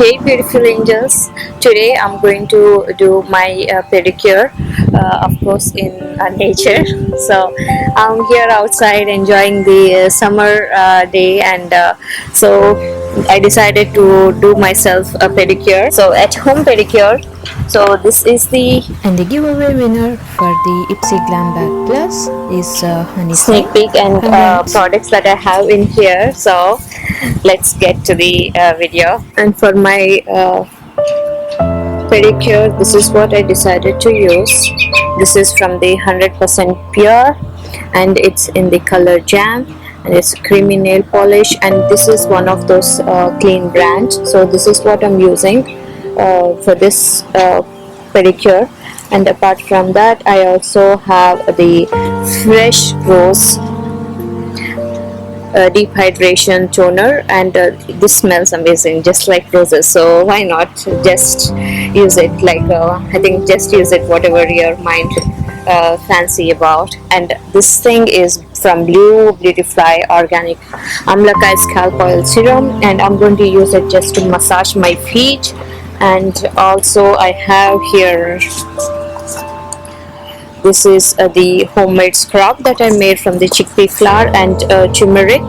Hey beautiful angels, today I'm going to do my pedicure, of course in nature. So I'm here outside enjoying the summer day, and so I decided to do myself a pedicure, so at home pedicure. So this is the And the giveaway winner for the Ipsy Glam Bag Plus is Honey sneak Singh. peek and Congrats! products that I have in here. So let's get to the video. And for my pedicure, this is what I decided to use. This is from the 100% pure, and it's in the color jam, and it's creamy nail polish, and this is one of those clean brands. So this is what I'm using for this pedicure. And apart from that, I also have the fresh rose deep hydration toner, and this smells amazing just like roses, so why not just use it, like I think just use it whatever your mind fancy about. And this thing is from Blue Beautify Organic Amla Kai Scalp Oil Serum, and I'm going to use it just to massage my feet. And also I have here, this is the homemade scrub that I made from the chickpea flour and turmeric,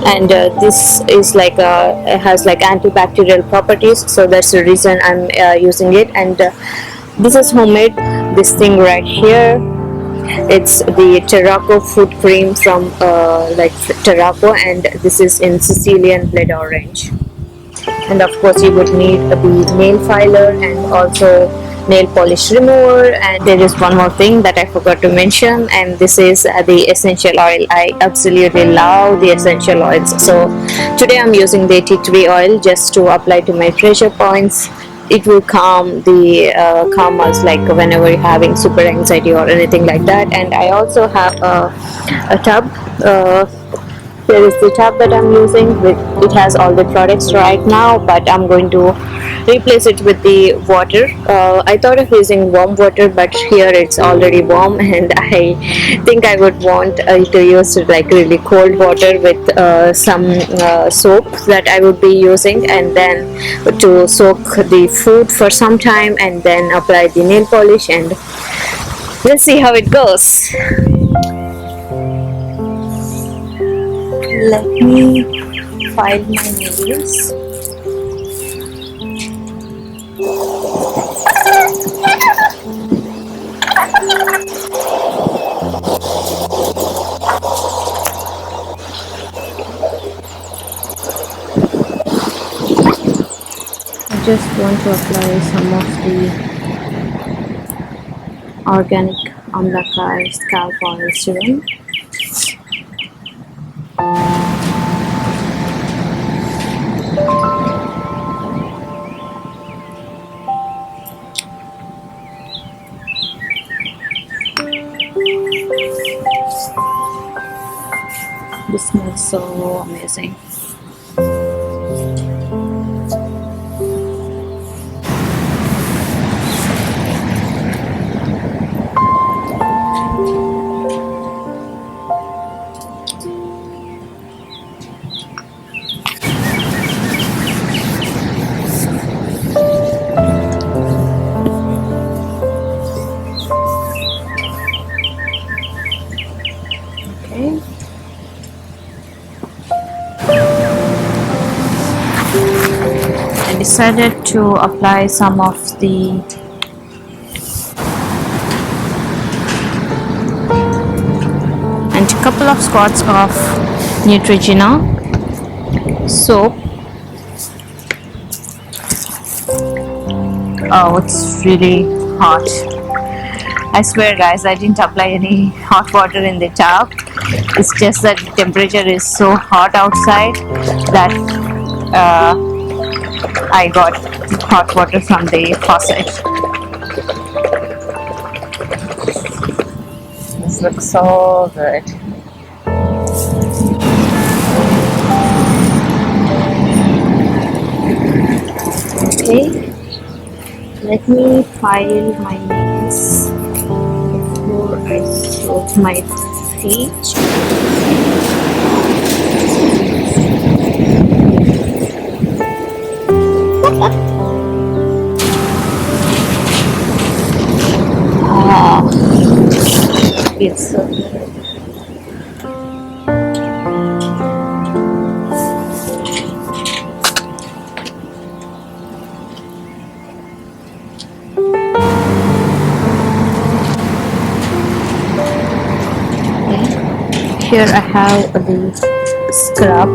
and this is like it has like antibacterial properties, so that's the reason I'm using it. And this is homemade. This thing right here, it's the Terraco foot cream from like Terraco, and this is in Sicilian blood orange. And of course you would need the nail filer and also nail polish remover. And there is one more thing that I forgot to mention, and this is the essential oil. I absolutely love the essential oils, so today I'm using the tea tree oil just to apply to my pressure points. It will calm the calm us, like whenever you're having super anxiety or anything like that. And I also have a tub. Here is the tub that I'm using. It has all the products right now, but I'm going to replace it with the water. I thought of using warm water, but here it's already warm, and I think I would want to use like really cold water with some soap that I would be using, and then to soak the food for some time, and then apply the nail polish, and let's see how it goes. Let me file my nails. I just want to apply some of the organic Amla scalp oil serum. This smells so amazing. Okay. I decided to apply some of the and a couple of squirts of Neutrogena soap. Oh, it's really hot. I swear guys, I didn't apply any hot water in the tub. It's just that the temperature is so hot outside that I got hot water from the faucet. This looks so good. Okay, let me file my nails before I soak my feet. Here I have the scrub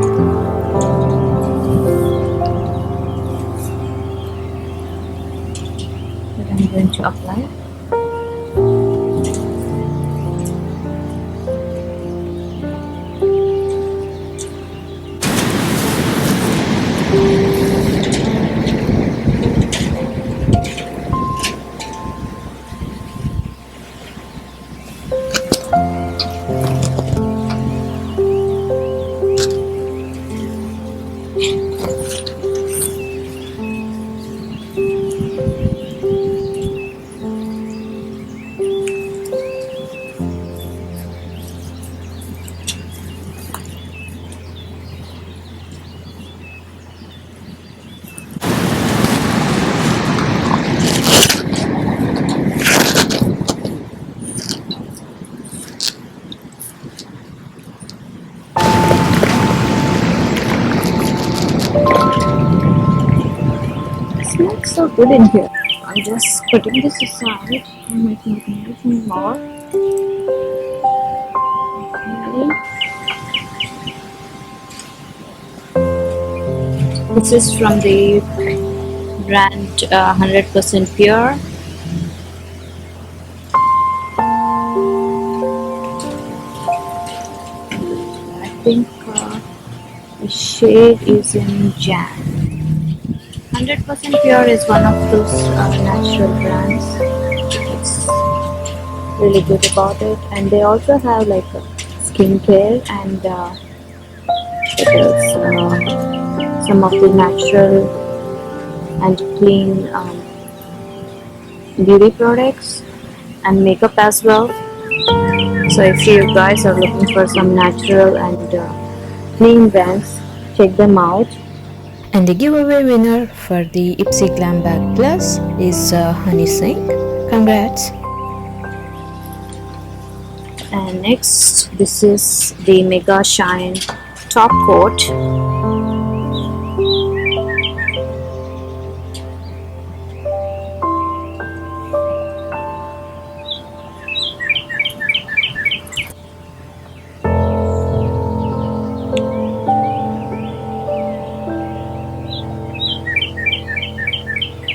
that I'm going to apply. It smells so good in here. I'm just putting this aside and making it a little more. Okay. This is from the brand 100% Pure. I think the shade is in Jan. 100% Pure is one of those natural brands. It's really good about it, and they also have like skincare and it is, some of the natural and clean beauty products and makeup as well. So if you guys are looking for some natural and clean brands, check them out. And the giveaway winner for the Ipsy Glam Bag Plus is Honey Sink. Congrats! And next, this is the Mega Shine Top Coat.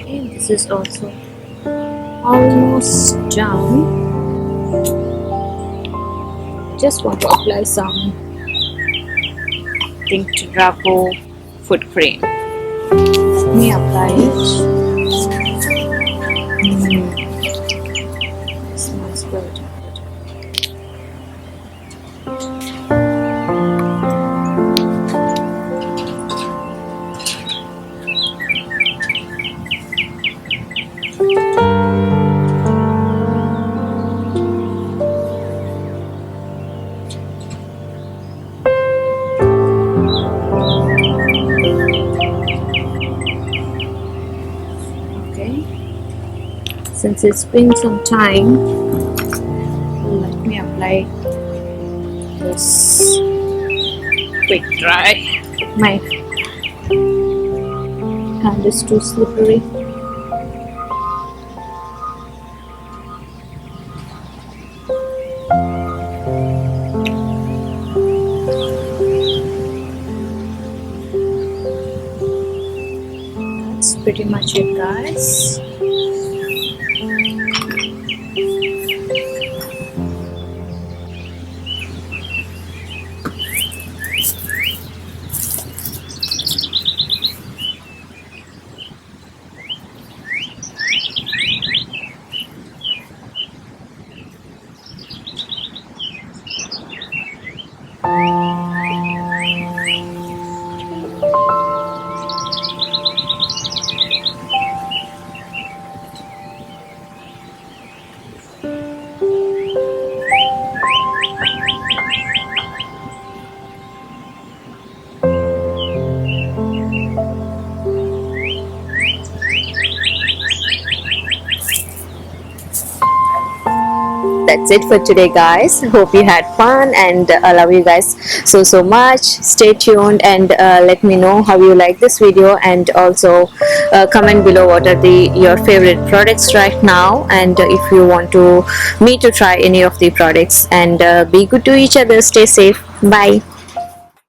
And this is also almost done. Just want to apply some Pink Drapo foot cream. Let me apply it. Smells good. Okay. Since it's been some time, let me apply this quick dry. My hand is too slippery. That's pretty much it, guys. that's it for today, guys. Hope you had fun, and I love you guys so much. Stay tuned, and let me know how you like this video, and also comment below what are the your favorite products right now, and if you want to me to try any of the products. And be good to each other. Stay safe. Bye.